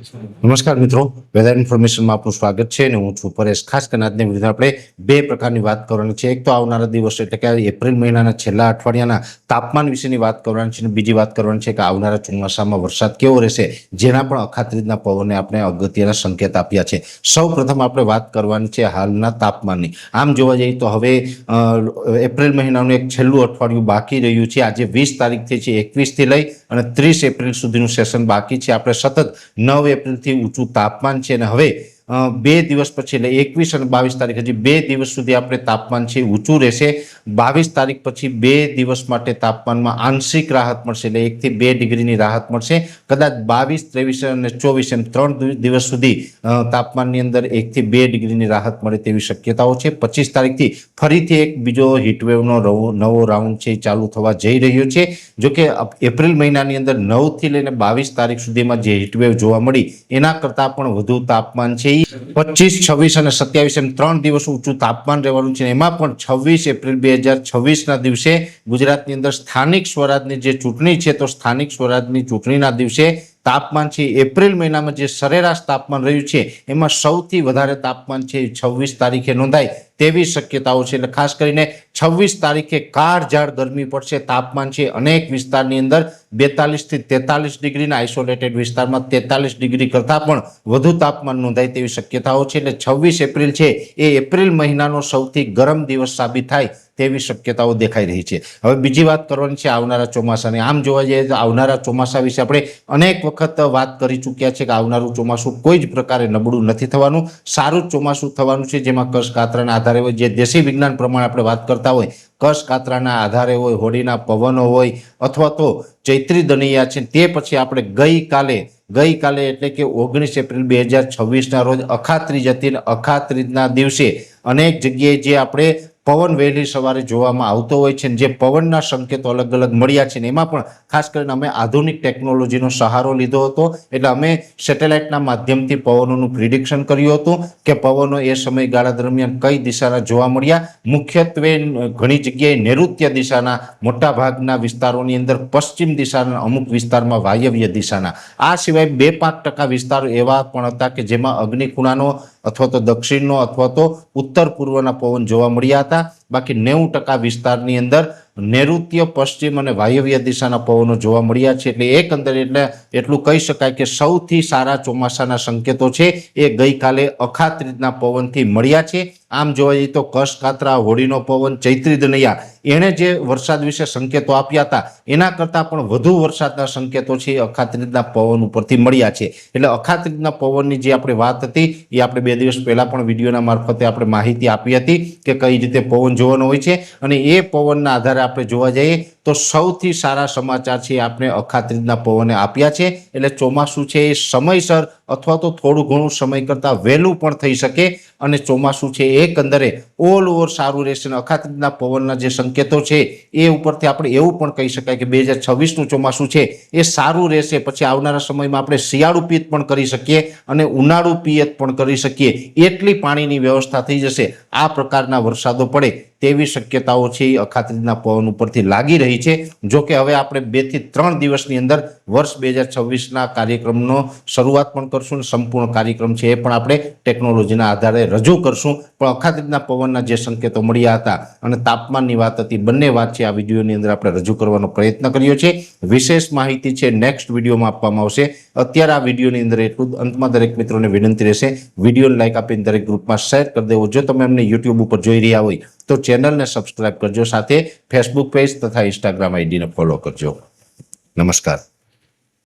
નમસ્કાર મિત્રો, વેધર ઇન્ફોર્મેશનમાં આપનું સ્વાગત છે અને હું છું પરેશ। ખાસ કરીને આજની વિડીયોમાં આપણે બે પ્રકારની વાત કરવાની છે। એક તો આવનારા દિવસ એટલે કે એપ્રિલ મહિનાના છેલ્લા અઠવાડિયાના તાપમાન વિશેની વાત કરવાની છે અને બીજી વાત કરવાની છે કે આવનારા ચોમાસામાં વરસાદ કેવો રહેશે, જેના પણ અખાત્રીજના પવને આપણે અગત્યના સંકેત આપ્યા છે। સૌ પ્રથમ આપણે વાત કરવાની છે હાલના તાપમાનની। આમ જોવા જઈએ તો હવે એપ્રિલ મહિનાનું એક છેલ્લું અઠવાડિયું બાકી રહ્યું છે। આજે 20 તારીખથી છે, 21 થી લઈ અને 30 એપ્રિલ સુધીનું સેશન બાકી છે। આપણે સતત 9 એપ્રિલથી ઊંચું તાપમાન છે અને હવે 2 દિવસ પછી એટલે 21 અને 22 તારીખ હજી 2 દિવસ સુધી આપણે તાપમાન છે ઊંચું રહેશે। 22 તારીખ પછી 2 દિવસ માટે તાપમાનમાં આંશિક રાહત મળશે, એટલે 1 થી 2 ડિગ્રીની રાહત મળશે। કદાચ 22, 23 અને 24 એમ 3 દિવસ સુધી તાપમાનની અંદર 1 થી 2 ડિગ્રીની રાહત મળે તેવી શક્યતાઓ છે। 25 તારીખથી ફરીથી એક બીજો હીટવેવનો નવો રાઉન્ડ છે ચાલુ થવા જઈ રહ્યો છે। જોકે એપ્રિલ મહિનાની અંદર 9 થી લઈને 22 તારીખ સુધીમાં જે હીટવેવ જોવા મળી એના કરતાં પણ વધુ તાપમાન છે 25, 26 અને 27 એમ 3 દિવસ ઊંચું તાપમાન રહેવાનું છે। એમાં પણ 26 એપ્રિલ 2026ના દિવસે ગુજરાતની અંદર સ્થાનિક સ્વરાજની જે ચૂંટણી છે, તો સ્થાનિક સ્વરાજની ચૂંટણીના દિવસે તાપમાન છે એપ્રિલ મહિનામાં જે સરેરાશ તાપમાન રહ્યું છે એમાં સૌથી વધારે તાપમાન છે 26 તારીખે નોંધાય તેવી શક્યતાઓ છે। એટલે ખાસ કરીને 26 તારીખે કાળઝાળ ગરમી પડશે। તાપમાન છે અનેક વિસ્તારની અંદર 42 થી 43 ડિગ્રીના, આઇસોલેટેડ વિસ્તારમાં 43 ડિગ્રી કરતાં પણ વધુ તાપમાન નોંધાય તેવી શક્યતાઓ છે। એટલે 26 એપ્રિલ છે એ એપ્રિલ મહિનાનો સૌથી ગરમ દિવસ સાબિત થાય તેવી શક્યતાઓ દેખાઈ રહી છે। હવે બીજી વાત કરવાની છે આવનારા ચોમાસાની। આમ જોવા જઈએ તો આવનારા ચોમાસા વિશે આપણે અનેક વખત વાત કરી ચૂક્યા છે કે આવનારું ચોમાસું કોઈ જ પ્રકારે નબળું નથી થવાનું, સારું જ ચોમાસું થવાનું છે, જેમાં કસ કાતરાના આધારે હોય, જે દેશી વિજ્ઞાન પ્રમાણે આપણે વાત કરતા હોય, કસ કાતરાના આધારે હોય, હોડીના પવનો હોય અથવા તો ચૈત્રી દનૈયા છે। તે પછી આપણે ગઈકાલે એટલે કે 19 એપ્રિલ 2026ના રોજ અખાત્રીજ હતી અને અખાત્રીજના દિવસે અનેક જગ્યાએ જે આપણે પવન વહેલી સવારે જોવામાં આવતો હોય છે, જે પવનના સંકેતો અલગ અલગ મળ્યા છે, એમાં પણ ખાસ કરીને અમે આધુનિક ટેકનોલોજીનો સહારો લીધો હતો। એટલે અમે સેટેલાઇટના માધ્યમથી પવનોનું પ્રિડિક્શન કર્યું હતું કે પવનો એ સમયગાળા દરમિયાન કઈ દિશાના જોવા મળ્યા। મુખ્યત્વે ઘણી જગ્યાએ નૈઋત્ય દિશાના, મોટા ભાગના વિસ્તારોની અંદર પશ્ચિમ દિશાના, અમુક વિસ્તારમાં વાયવ્ય દિશાના, આ સિવાય 2-5% વિસ્તારો એવા પણ હતા કે જેમાં અગ્નિકુણાનો અથવા તો દક્ષિણનો અથવા તો ઉત્તર પૂર્વના પવન જોવા મળ્યા હતા। બાકી 90% વિસ્તારની અંદર નૈઋત્ય, પશ્ચિમ અને વાયવ્ય દિશાના પવનો જોવા મળ્યા છે। એટલે એકંદરે એટલું કહી શકાય કે સૌથી સારા ચોમાસાના સંકેતો છે એ ગઈકાલે અખાત્રીજના પવનથી મળ્યા છે। આમ જોવા જઈએ તો કસ કાતરા, હોડીનો પવન, ચૈત્રી દનૈયા એણે જે વરસાદ વિશે સંકેતો આપ્યા હતા એના કરતાં પણ વધુ વરસાદના સંકેતો છે એ અખાત્રીજના પવન ઉપરથી મળ્યા છે। એટલે અખાત્રીજના પવનની જે આપણે વાત હતી એ આપણે 2 દિવસ પહેલા પણ વિડીયોના મારફતે આપણે માહિતી આપી હતી કે કઈ રીતે પવન જોવાનો હોય છે, અને એ પવનના આધારે આપણે જોવા જઈએ તો સૌથી સારા સમાચાર છે આપણે અખાત્રીજના પવને આપ્યા છે। એટલે ચોમાસું છે એ સમયસર અથવા તો થોડું ઘણું સમય કરતાં વહેલું પણ થઈ શકે અને ચોમાસું છે એકંદરે ઓલ ઓવર સારું રહેશે। અને અખાત્રીજના પવનના જે સંકેતો છે એ ઉપરથી આપણે એવું પણ કહી શકાય કે 2026નું ચોમાસું છે એ સારું રહેશે। પછી આવનારા સમયમાં આપણે શિયાળુ પિયત પણ કરી શકીએ અને ઉનાળુ પિયત પણ કરી શકીએ એટલી પાણીની વ્યવસ્થા થઈ જશે। આ પ્રકારના વરસાદો પડે તેવી શક્યતાઓ છે એ અખાત્રીજના પવન ઉપરથી લાગી રહી છે। જો કે હવે આપણે 2 થી 3 દિવસની અંદર વર્ષ 2026ના કાર્યક્રમનો શરૂઆત પણ કરશું અને સંપૂર્ણ કાર્યક્રમ છે એ પણ આપણે ટેકનોલોજીના આધારે રજૂ કરશું। પણ અખાત્રીજના પવનના જે સંકેતો મળ્યા હતા અને તાપમાનની વાત હતી, બંને વાત છે આ વિડીયોની અંદર આપણે રજૂ કરવાનો પ્રયત્ન કર્યો છે। વિશેષ માહિતી છે નેક્સ્ટ વિડીયોમાં આપવામાં આવશે। અત્યારે આ વિડીયોની અંદર એટલું, અંતમાં દરેક મિત્રોને વિનંતી રહેશે વિડીયોને લાઇક આપીને દરેક ગ્રુપમાં શેર કરી દેવો। જો તમે અમને યુટ્યુબ ઉપર જોઈ રહ્યા હોય તો ચેનલને સબસ્ક્રાઇબ કરજો, સાથે ફેસબુક પેજ તથા ઇન્સ્ટાગ્રામ આઈડીને ફોલો કરજો। નમસ્કાર।